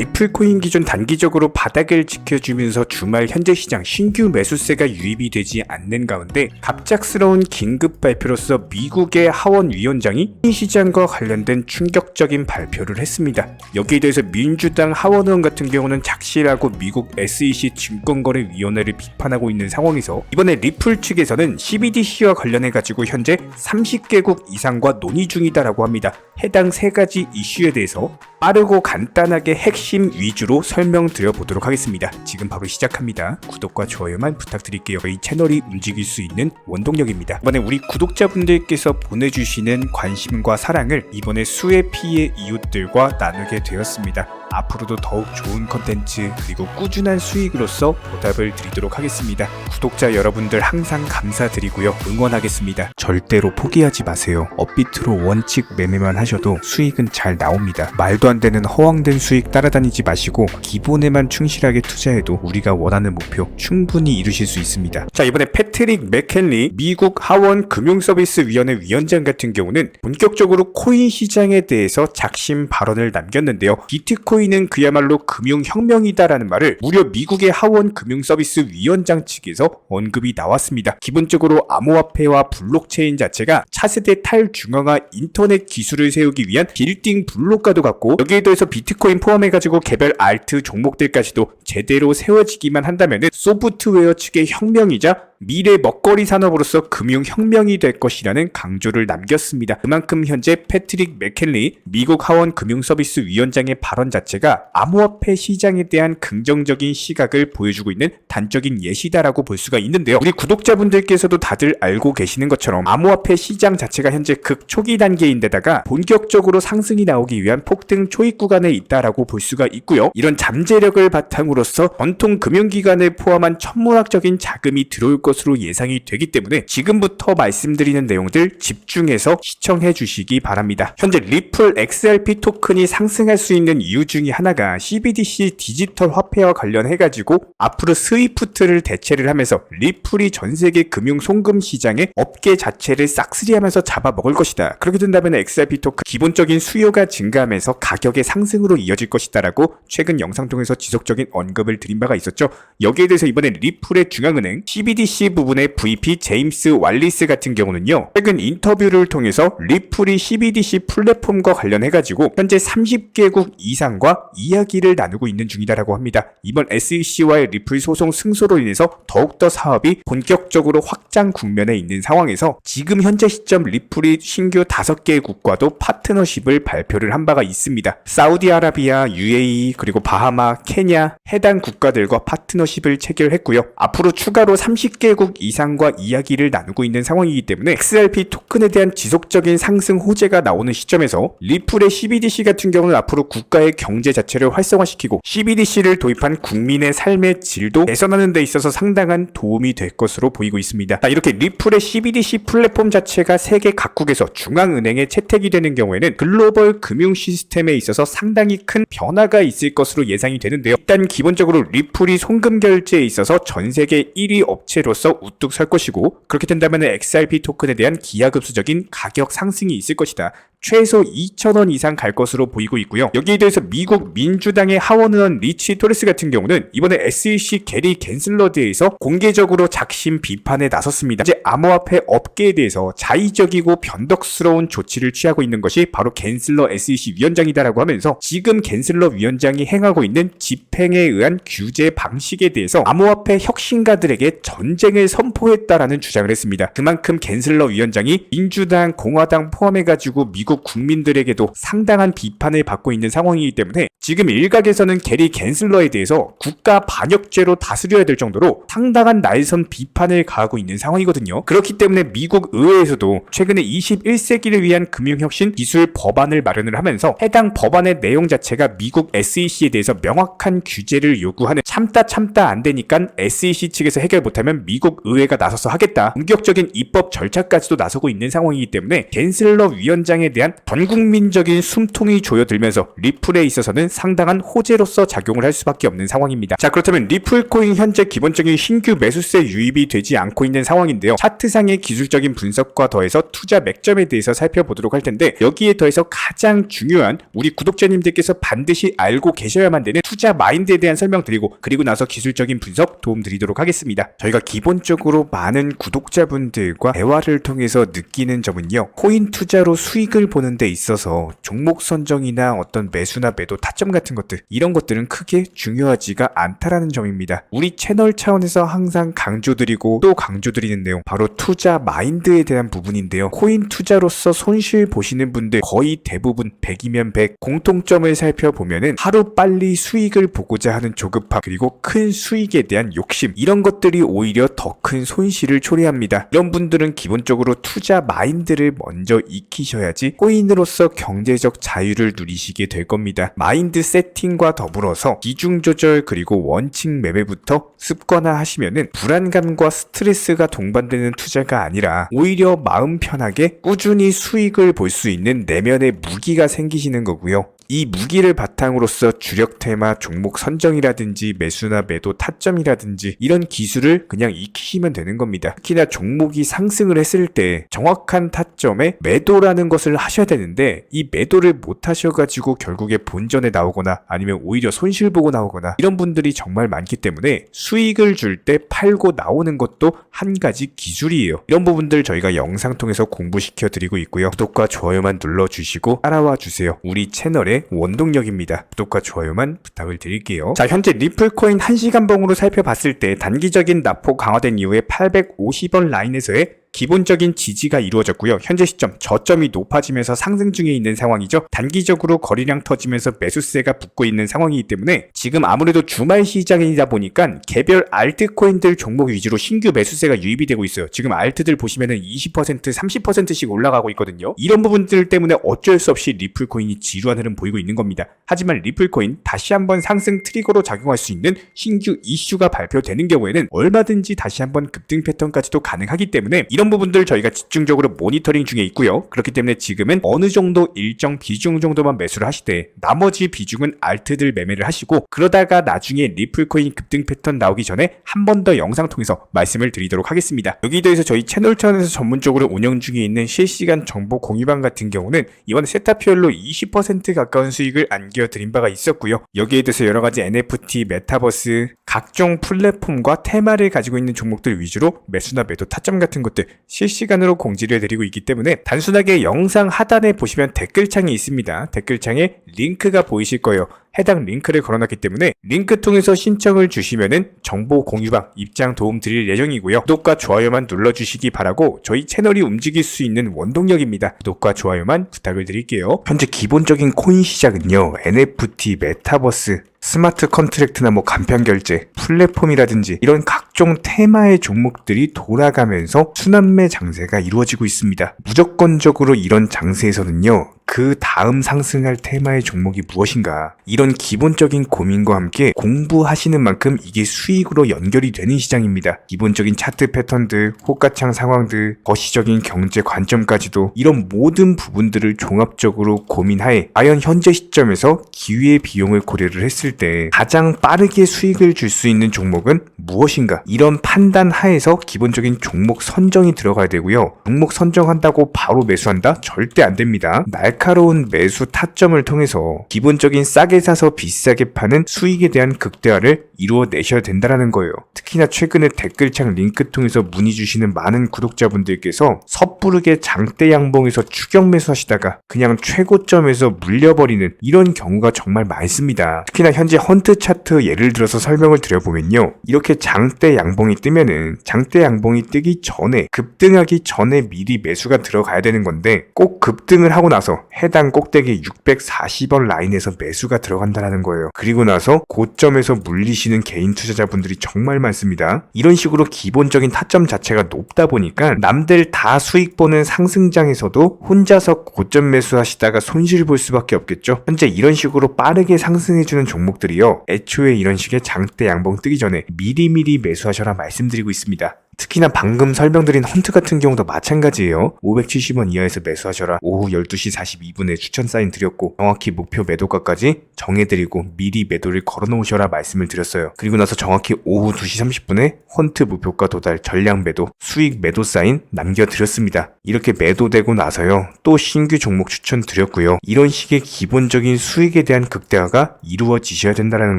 리플코인 기존 단기적으로 바닥을 지켜주면서 주말 현재 시장 신규 매수세가 유입이 되지 않는 가운데 갑작스러운 긴급 발표로서 미국의 하원 위원장이 이 시장과 관련된 충격적인 발표를 했습니다. 여기에 대해서 민주당 하원 의원 같은 경우는 작실하고 미국 SEC 증권거래위원회를 비판하고 있는 상황에서 이번에 리플 측에서는 CBDC와 관련해가지고 현재 30개국 이상과 논의 중이다라고 합니다. 해당 세 가지 이슈에 대해서 빠르고 간단하게 핵심 위주로 설명드려 보도록 하겠습니다. 지금 바로 시작합니다. 구독과 좋아요만 부탁드릴게요. 이 채널이 움직일 수 있는 원동력입니다. 이번에 우리 구독자분들께서 보내주시는 관심과 사랑을 이번에 수의 피해 이웃들과 나누게 되었습니다. 앞으로도 더욱 좋은 컨텐츠 그리고 꾸준한 수익으로서 보답을 드리도록 하겠습니다. 구독자 여러분들 항상 감사드리고요. 응원하겠습니다. 절대로 포기하지 마세요. 업비트로 원칙 매매만 하셔도 수익은 잘 나옵니다. 말도 안 되는 허황된 수익 따라다니지 마시고 기본에만 충실하게 투자해도 우리가 원하는 목표 충분히 이루실 수 있습니다. 자, 이번에 패트릭 맥켄리 미국 하원 금융서비스위원회 위원장 같은 경우는 본격적으로 코인 시장에 대해서 작심 발언을 남겼는데요. 비트코인은 그야말로 금융혁명이다라는 말을 무려 미국의 하원 금융서비스위원장 측에서 언급이 나왔습니다. 기본적으로 암호화폐와 블록체인 자체가 차세대 탈중앙화 인터넷 기술을 세우기 위한 빌딩 블록과도 같고 여기에 더해서 비트코인 포함해가지고 개별 알트 종목들까지도 제대로 세워지기만 한다면 소프트웨어 측의 혁명이자 미래 먹거리 산업으로서 금융혁명이 될 것이라는 강조를 남겼습니다. 그만큼 현재 패트릭 맥켄리 미국 하원 금융서비스위원장의 발언 자체가 암호화폐 시장에 대한 긍정적인 시각을 보여주고 있는 단적인 예시다라고 볼 수가 있는데요. 우리 구독자분들께서도 다들 알고 계시는 것처럼 암호화폐 시장 자체가 현재 극초기 단계인데다가 본격적으로 상승이 나오기 위한 폭등 초입 구간에 있다라고 볼 수가 있고요. 이런 잠재력을 바탕으로서 전통 금융기관을 포함한 천문학적인 자금이 들어올 것으로 예상이 되기 때문에 지금부터 말씀드리는 내용들 집중해서 시청해 주시기 바랍니다. 현재 리플 XRP 토큰이 상승할 수 있는 이유 중에 하나가 CBDC 디지털 화폐와 관련해가지고 앞으로 스위프트를 대체를 하면서 리플이 전세계 금융 송금 시장의 업계 자체를 싹쓸이하면서 잡아먹을 것이다. 그렇게 된다면 XRP 토큰 기본적인 수요가 증가하면서 가격의 상승으로 이어질 것이다 라고 최근 영상 통해서 지속적인 언급을 드린 바가 있었죠. 여기에 대해서 이번에 리플의 중앙은행 CBDC 부분의 VP 제임스 왈리스 같은 경우는요, 최근 인터뷰를 통해서 리플이 CBDC 플랫폼과 관련해가지고 현재 30개국 이상과 이야기를 나누고 있는 중이다라고 합니다. 이번 SEC와의 리플 소송 승소로 인해서 더욱더 사업이 본격적으로 확장 국면에 있는 상황에서 지금 현재 시점 리플이 신규 5개국과도 파트너십을 발표를 한 바가 있습니다. 사우디아라비아, UAE, 그리고 바하마, 케냐 해당 국가들과 파트너십을 체결했고요. 앞으로 추가로 30개국 이상과 이야기를 나누고 있는 상황이기 때문에 XRP 토큰에 대한 지속적인 상승 호재가 나오는 시점에서 리플의 CBDC 같은 경우는 앞으로 국가의 경제 자체를 활성화시키고 CBDC를 도입한 국민의 삶의 질도 개선하는 데 있어서 상당한 도움이 될 것으로 보이고 있습니다. 자, 이렇게 리플의 CBDC 플랫폼 자체가 세계 각국에서 중앙은행에 채택이 되는 경우에는 글로벌 금융 시스템에 있어서 상당히 큰 변화가 있을 것으로 예상이 되는데요. 일단 기본적으로 리플이 송금 결제에 있어서 전 세계 1위 업체로서 우뚝 설 것이고, 그렇게 된다면 XRP 토큰에 대한 기하급수적인 가격 상승이 있을 것이다. 최소 2,000원 이상 갈 것으로 보이고 있고요. 여기에 대해서 미국 민주당의 하원 의원 리치 토레스 같은 경우는 이번에 SEC 게리 갠슬러에 대해서 공개적으로 작심 비판에 나섰습니다. 이제 암호화폐 업계에 대해서 자의적이고 변덕스러운 조치를 취하고 있는 것이 바로 갠슬러 SEC 위원장이다라고 하면서 지금 갠슬러 위원장이 행하고 있는 집행에 의한 규제 방식에 대해서 암호화폐 혁신가들에게 전쟁을 선포했다라는 주장을 했습니다. 그만큼 갠슬러 위원장이 민주당, 공화당 포함해가지고 미국 국민들에게도 상당한 비판을 받고 있는 상황이기 때문에 지금 일각에서는 게리 갠슬러에 대해서 국가 반역죄로 다스려야 될 정도로 상당한 날선 비판을 가하고 있는 상황이거든요. 그렇기 때문에 미국 의회에서도 최근에 21세기를 위한 금융혁신 기술 법안을 마련을 하면서 해당 법안의 내용 자체가 미국 SEC에 대해서 명확한 규제를 요구하는, 참다 안 되니까 SEC 측에서 해결 못하면 미국 의회가 나서서 하겠다, 본격적인 입법 절차까지도 나서고 있는 상황이기 때문에 갠슬러 위원장에 대한 전국민적인 숨통이 조여들면서 리플에 있어서는 상당한 호재로서 작용을 할 수밖에 없는 상황입니다. 자, 그렇다면 리플코인 현재 기본적인 신규 매수세 유입이 되지 않고 있는 상황인데요. 차트상의 기술적인 분석과 더해서 투자 맥점에 대해서 살펴보도록 할 텐데, 여기에 더해서 가장 중요한 우리 구독자님들께서 반드시 알고 계셔야만 되는 투자 마인드에 대한 설명드리고, 그리고 나서 기술적인 분석 도움드리도록 하겠습니다. 저희가 기본적으로 많은 구독자분들과 대화를 통해서 느끼는 점은요, 코인 투자로 수익을 보는 데 있어서 종목 선정이나 어떤 매수나 매도 타점 같은 것들, 이런 것들은 크게 중요하지가 않다라는 점입니다. 우리 채널 차원에서 항상 강조드리고 또 강조드리는 내용, 바로 투자 마인드에 대한 부분인데요. 코인 투자로서 손실 보시는 분들 거의 대부분 100이면 100, 공통점을 살펴보면은 하루 빨리 수익을 보고자 하는 조급함, 그리고 큰 수익에 대한 욕심, 이런 것들이 오히려 더 큰 손실을 초래합니다. 이런 분들은 기본적으로 투자 마인드를 먼저 익히셔야지 코인으로서 경제적 자유를 누리시게 될 겁니다. 마인드 세팅과 더불어서 비중 조절 그리고 원칙 매매부터 습관화하시면은 불안감과 스트레스가 동반되는 투자가 아니라 오히려 마음 편하게 꾸준히 수익을 볼 수 있는 내면의 무기가 생기시는 거고요. 이 무기를 바탕으로서 주력 테마 종목 선정이라든지 매수나 매도 타점이라든지 이런 기술을 그냥 익히시면 되는 겁니다. 특히나 종목이 상승을 했을 때 정확한 타점에 매도라는 것을 하셔야 되는데, 이 매도를 못 하셔가지고 결국에 본전에 나오거나 아니면 오히려 손실 보고 나오거나 이런 분들이 정말 많기 때문에 수익을 줄 때 팔고 나오는 것도 한 가지 기술이에요. 이런 부분들 저희가 영상 통해서 공부시켜 드리고 있고요. 구독과 좋아요만 눌러주시고 따라와 주세요. 우리 채널의 원동력입니다. 구독과 좋아요만 부탁을 드릴게요. 자, 현재 리플코인 1시간 봉으로 살펴봤을 때 단기적인 납포 강화된 이후에 850원 라인에서의 기본적인 지지가 이루어졌고요. 현재 시점 저점이 높아지면서 상승 중에 있는 상황이죠. 단기적으로 거래량 터지면서 매수세가 붙고 있는 상황이기 때문에 지금 아무래도 주말 시장이다 보니까 개별 알트코인들 종목 위주로 신규 매수세가 유입이 되고 있어요. 지금 알트들 보시면은 20%, 30%씩 올라가고 있거든요. 이런 부분들 때문에 어쩔 수 없이 리플코인이 지루한 흐름 보이고 있는 겁니다. 하지만 리플코인 다시 한번 상승 트리거로 작용할 수 있는 신규 이슈가 발표되는 경우에는 얼마든지 다시 한번 급등 패턴까지도 가능하기 때문에 이런 부분들 저희가 집중적으로 모니터링 중에 있고요. 그렇기 때문에 지금은 어느 정도 일정 비중 정도만 매수를 하시되 나머지 비중은 알트들 매매를 하시고, 그러다가 나중에 리플코인 급등 패턴 나오기 전에 한 번 더 영상 통해서 말씀을 드리도록 하겠습니다. 여기에 대해서 저희 채널 차원에서 전문적으로 운영 중에 있는 실시간 정보 공유방 같은 경우는 이번에 세타피얼로 20% 가까운 수익을 안겨드린 바가 있었고요. 여기에 대해서 여러가지 NFT, 메타버스, 각종 플랫폼과 테마를 가지고 있는 종목들 위주로 매수나 매도 타점 같은 것들 실시간으로 공지를 해드리고 있기 때문에 단순하게 영상 하단에 보시면 댓글창이 있습니다. 댓글창에 링크가 보이실 거예요. 해당 링크를 걸어놨기 때문에 링크 통해서 신청을 주시면은 정보 공유방 입장 도움 드릴 예정이고요. 구독과 좋아요만 눌러주시기 바라고 저희 채널이 움직일 수 있는 원동력입니다. 구독과 좋아요만 부탁을 드릴게요. 현재 기본적인 코인 시장은요, NFT, 메타버스, 스마트 컨트랙트나 간편 결제, 플랫폼이라든지 이런 각종 테마의 종목들이 돌아가면서 순환매 장세가 이루어지고 있습니다. 무조건적으로 이런 장세에서는요, 그 다음 상승할 테마의 종목이 무엇인가, 이런 기본적인 고민과 함께 공부하시는 만큼 이게 수익으로 연결이 되는 시장입니다. 기본적인 차트 패턴들, 호가창 상황들, 거시적인 경제 관점까지도 이런 모든 부분들을 종합적으로 고민하에 과연 현재 시점에서 기회의 비용을 고려를 했을 때 가장 빠르게 수익을 줄 수 있는 종목은 무엇인가, 이런 판단 하에서 기본적인 종목 선정이 들어가야 되고요. 종목 선정한다고 바로 매수한다? 절대 안 됩니다. 날카로운 매수 타점을 통해서 기본적인 싸게 사서 비싸게 파는 수익에 대한 극대화를 이루어내셔야 된다는 거예요. 특히나 최근에 댓글창 링크 통해서 문의 주시는 많은 구독자분들께서 섣부르게 장대 양봉에서 추격 매수하시다가 그냥 최고점에서 물려버리는 이런 경우가 정말 많습니다. 특히나 현재 헌트 차트 예를 들어서 설명을 드려보면요, 이렇게 장대 양봉이 뜨면은 장대 양봉이 뜨기 전에, 급등하기 전에 미리 매수가 들어가야 되는 건데, 꼭 급등을 하고 나서 해당 꼭대기 640원 라인에서 매수가 들어간다는 거예요. 그리고 나서 고점에서 물리시는 개인 투자자분들이 정말 많습니다. 이런 식으로 기본적인 타점 자체가 높다 보니까 남들 다 수익 보는 상승장에서도 혼자서 고점 매수하시다가 손실 볼 수밖에 없겠죠. 현재 이런 식으로 빠르게 상승해주는 종목들이요, 애초에 이런 식의 장대 양봉 뜨기 전에 미리미리 매수하셔라 말씀드리고 있습니다. 특히나 방금 설명드린 헌트 같은 경우도 마찬가지예요. 570원 이하에서 매수하셔라. 오후 12시 42분에 추천 사인 드렸고 정확히 목표 매도가까지 정해드리고 미리 매도를 걸어놓으셔라 말씀을 드렸어요. 그리고 나서 정확히 오후 2시 30분에 헌트 목표가 도달 전량 매도 수익 매도 사인 남겨드렸습니다. 이렇게 매도되고 나서요 또 신규 종목 추천드렸고요. 이런 식의 기본적인 수익에 대한 극대화가 이루어지셔야 된다는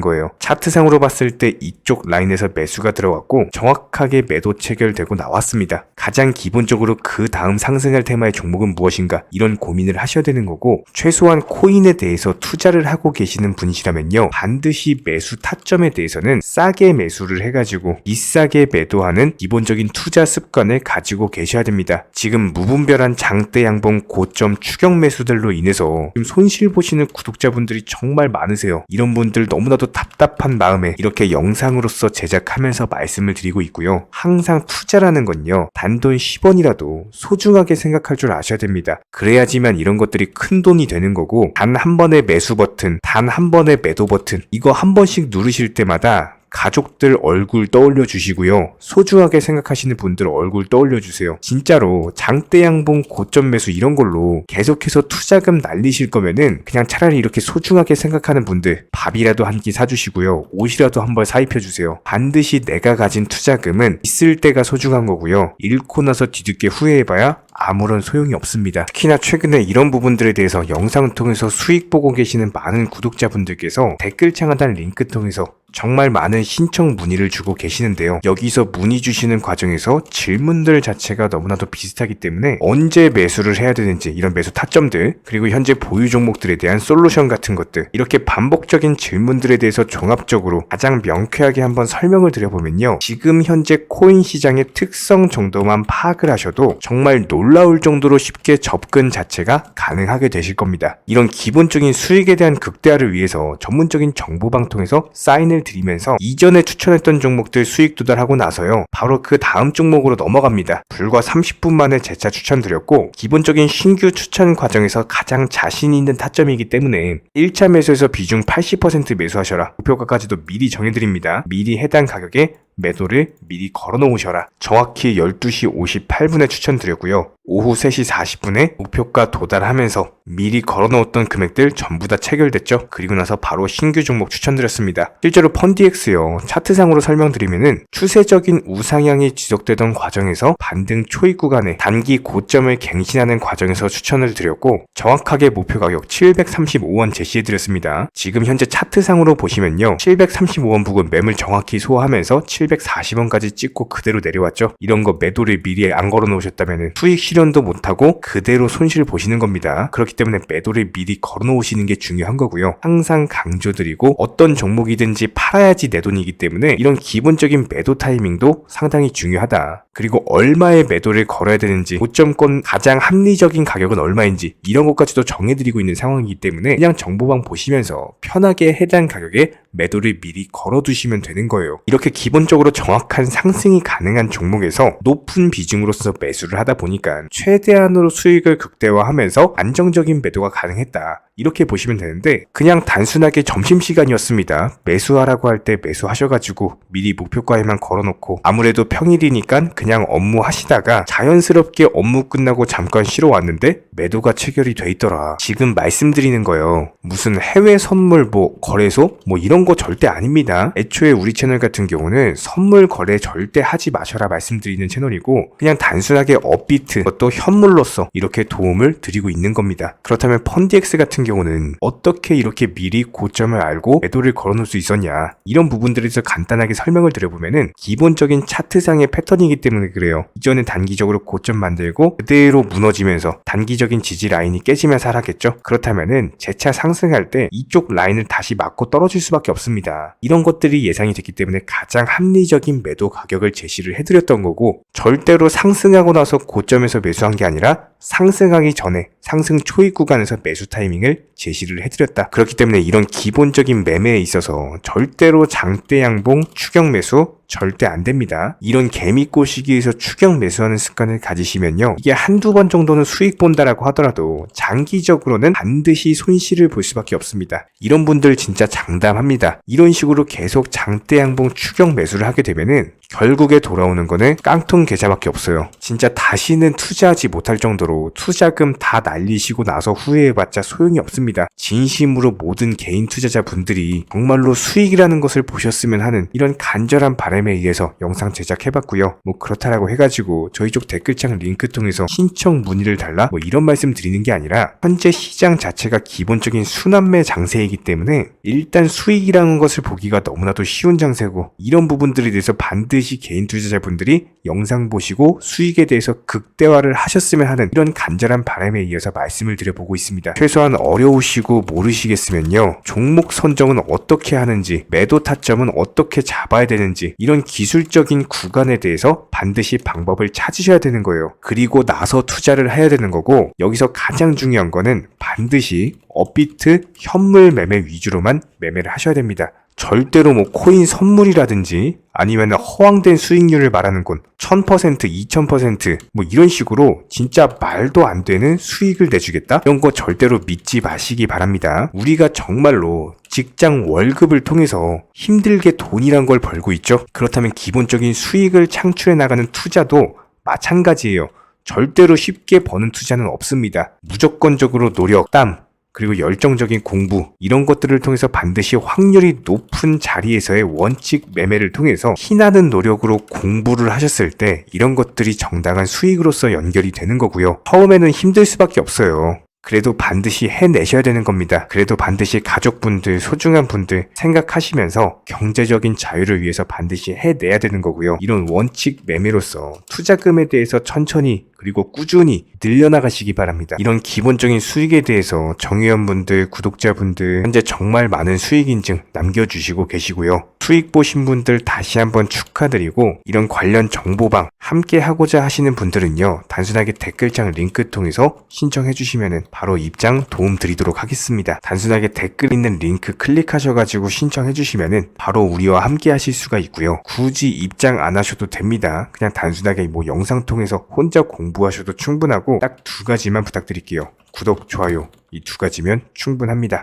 거예요. 차트상으로 봤을 때 이쪽 라인에서 매수가 들어갔고 정확하게 매도 체결되고 나왔습니다. 가장 기본적으로 그 다음 상승할 테마의 종목은 무엇인가 이런 고민을 하셔야 되는 거고 최소한 코인에 대해서 투자를 하고 계시는 분이시라면요 반드시 매수 타점에 대해서는 싸게 매수를 해가지고 비싸게 매도하는 기본적인 투자 습관을 가지고 계셔야 됩니다. 지금 무분별한 장대 양봉 고점 추격 매수들로 인해서 지금 손실 보시는 구독자분들이 정말 많으세요. 이런 분들 너무나도 답답한 마음에 이렇게 영상으로서 제작하면서 말씀을 드리고 있고요. 항상 투자라는 건요 단돈 10원이라도 소중하게 생각할 줄 아셔야 됩니다. 그래야지만 이런 것들이 큰 돈이 되는 거고 단 한 번의 매수 버튼, 단 한 번의 매도 버튼 이거 한 번씩 누르실 때마다 가족들 얼굴 떠올려 주시고요. 소중하게 생각하시는 분들 얼굴 떠올려 주세요. 진짜로 장대 양봉 고점 매수 이런 걸로 계속해서 투자금 날리실 거면은 그냥 차라리 이렇게 소중하게 생각하는 분들 밥이라도 한 끼 사주시고요. 옷이라도 한 벌 사입혀 주세요. 반드시 내가 가진 투자금은 있을 때가 소중한 거고요. 잃고 나서 뒤늦게 후회해봐야 아무런 소용이 없습니다. 특히나 최근에 이런 부분들에 대해서 영상을 통해서 수익 보고 계시는 많은 구독자분들께서 댓글창 하단 링크 통해서 정말 많은 신청 문의를 주고 계시는데요. 여기서 문의 주시는 과정에서 질문들 자체가 너무나도 비슷하기 때문에 언제 매수를 해야 되는지 이런 매수 타점들 그리고 현재 보유 종목들에 대한 솔루션 같은 것들 이렇게 반복적인 질문들에 대해서 종합적으로 가장 명쾌하게 한번 설명을 드려보면요. 지금 현재 코인 시장의 특성 정도만 파악을 하셔도 정말 놀라울 정도로 쉽게 접근 자체가 가능하게 되실 겁니다. 이런 기본적인 수익에 대한 극대화를 위해서 전문적인 정보방 통해서 사인을 드리면서 이전에 추천했던 종목들 수익 도달하고 나서요 바로 그 다음 종목으로 넘어갑니다. 불과 30분 만에 재차 추천드렸고 기본적인 신규 추천 과정에서 가장 자신 있는 타점이기 때문에 1차 매수에서 비중 80% 매수하셔라. 목표가까지도 미리 정해드립니다. 미리 해당 가격에 매도를 미리 걸어놓으셔라. 정확히 12시 58분에 추천드렸고요. 오후 3시 40분에 목표가 도달하면서 미리 걸어놓았던 금액들 전부 다 체결됐죠. 그리고 나서 바로 신규 종목 추천드렸습니다. 실제로 펀디엑스요. 차트상으로 설명드리면은 추세적인 우상향이 지속되던 과정에서 반등 초입 구간에 단기 고점을 갱신하는 과정에서 추천을 드렸고 정확하게 목표 가격 735원 제시해드렸습니다. 지금 현재 차트상으로 보시면요. 735원 부근 매물 정확히 소화하면서 740원까지 찍고 그대로 내려왔죠. 이런 거 매도를 미리 안 걸어놓으셨다면 수익 실현도 못하고 그대로 손실을 보시는 겁니다. 그렇기 때문에 매도를 미리 걸어놓으시는 게 중요한 거고요. 항상 강조드리고 어떤 종목이든지 팔아야지 내 돈이기 때문에 이런 기본적인 매도 타이밍도 상당히 중요하다. 그리고 얼마의 매도를 걸어야 되는지 고점권 가장 합리적인 가격은 얼마인지 이런 것까지도 정해드리고 있는 상황이기 때문에 그냥 정보방 보시면서 편하게 해당 가격에 매도를 미리 걸어두시면 되는 거예요. 이렇게 기본적으로 정확한 상승이 가능한 종목에서 높은 비중으로서 매수를 하다 보니까 최대한으로 수익을 극대화하면서 안정적인 매도가 가능했다. 이렇게 보시면 되는데 그냥 단순하게 점심시간이었습니다. 매수하라고 할 때 매수하셔가지고 미리 목표가에만 걸어놓고 아무래도 평일이니까 그냥 업무 하시다가 자연스럽게 업무 끝나고 잠깐 쉬러 왔는데 매도가 체결이 돼 있더라. 지금 말씀드리는 거예요. 무슨 해외 선물 거래소 이런 거 절대 아닙니다. 애초에 우리 채널 같은 경우는 선물 거래 절대 하지 마셔라 말씀드리는 채널이고 그냥 단순하게 업비트 또 현물로서 이렇게 도움을 드리고 있는 겁니다. 그렇다면 펀디엑스 같은 경우는 어떻게 이렇게 미리 고점을 알고 매도를 걸어놓을 수 있었냐 이런 부분들에 대해서 간단하게 설명을 드려보면은 기본적인 차트상의 패턴이기 때문에 그래요. 이전에 단기적으로 고점 만들고 그대로 무너지면서 단기적인 지지 라인이 깨지면서 하락했죠. 그렇다면은 재차 상승할 때 이쪽 라인을 다시 맞고 떨어질 수밖에 없습니다. 이런 것들이 예상이 됐기 때문에 가장 합리적인 매도 가격을 제시를 해드렸던 거고 절대로 상승하고 나서 고점에서 매수한 게 아니라 상승하기 전에 상승 초입 구간에서 매수 타이밍을 제시를 해드렸다. 그렇기 때문에 이런 기본적인 매매에 있어서 절대로 장대 양봉 추격 매수 절대 안 됩니다. 이런 개미꼬 시기에서 추격 매수하는 습관을 가지시면요, 이게 한두 번 정도는 수익 본다라고 하더라도 장기적으로는 반드시 손실을 볼 수밖에 없습니다. 이런 분들 진짜 장담합니다. 이런 식으로 계속 장대 양봉 추격 매수를 하게 되면은 결국에 돌아오는 거는 깡통 계좌밖에 없어요. 진짜 다시는 투자하지 못할 정도로 투자금 다 날리시고 나서 후회해봤자 소용이 없습니다. 진심으로 모든 개인 투자자분들이 정말로 수익이라는 것을 보셨으면 하는 이런 간절한 바람에 의해서 영상 제작해봤고요. 뭐 그렇다라고 해가지고 저희 쪽 댓글창 링크 통해서 신청 문의를 달라 뭐 이런 말씀 드리는 게 아니라, 현재 시장 자체가 기본적인 순환매 장세이기 때문에 일단 수익이라는 것을 보기가 너무나도 쉬운 장세고, 이런 부분들에 대해서 반드시 개인 투자자분들이 영상 보시고 수익에 대해서 극대화를 하셨으면 하는 이런 간절한 바람에 이어서 말씀을 드려보고 있습니다. 최소한 어려우시고 모르시겠으면요, 종목 선정은 어떻게 하는지, 매도 타점은 어떻게 잡아야 되는지, 이런 기술적인 구간에 대해서 반드시 방법을 찾으셔야 되는 거예요. 그리고 나서 투자를 해야 되는 거고, 여기서 가장 중요한 거는 반드시 업비트 현물 매매 위주로만 매매를 하셔야 됩니다. 절대로 뭐 코인 선물이라든지 아니면 허황된 수익률을 말하는 건 1000%, 2000% 뭐 이런 식으로 진짜 말도 안 되는 수익을 내주겠다? 이런 거 절대로 믿지 마시기 바랍니다. 우리가 정말로 직장 월급을 통해서 힘들게 돈이란 걸 벌고 있죠. 그렇다면 기본적인 수익을 창출해 나가는 투자도 마찬가지예요. 절대로 쉽게 버는 투자는 없습니다. 무조건적으로 노력, 땀, 그리고 열정적인 공부, 이런 것들을 통해서 반드시 확률이 높은 자리에서의 원칙 매매를 통해서 피나는 노력으로 공부를 하셨을 때 이런 것들이 정당한 수익으로서 연결이 되는 거고요. 처음에는 힘들 수밖에 없어요. 그래도 반드시 해내셔야 되는 겁니다. 그래도 반드시 가족분들, 소중한 분들 생각하시면서 경제적인 자유를 위해서 반드시 해내야 되는 거고요. 이런 원칙 매매로서 투자금에 대해서 천천히 그리고 꾸준히 늘려나가시기 바랍니다. 이런 기본적인 수익에 대해서 정회원분들, 구독자분들 현재 정말 많은 수익 인증 남겨주시고 계시고요. 수익 보신 분들 다시 한번 축하드리고, 이런 관련 정보방 함께 하고자 하시는 분들은요, 단순하게 댓글창 링크 통해서 신청해 주시면 바로 입장 도움 드리도록 하겠습니다. 단순하게 댓글 있는 링크 클릭하셔가지고 신청해 주시면 바로 우리와 함께 하실 수가 있고요. 굳이 입장 안 하셔도 됩니다. 그냥 단순하게 뭐 영상 통해서 혼자 공부하셔도 충분하고, 딱 두 가지만 부탁드릴게요. 구독, 좋아요, 이 두 가지면 충분합니다.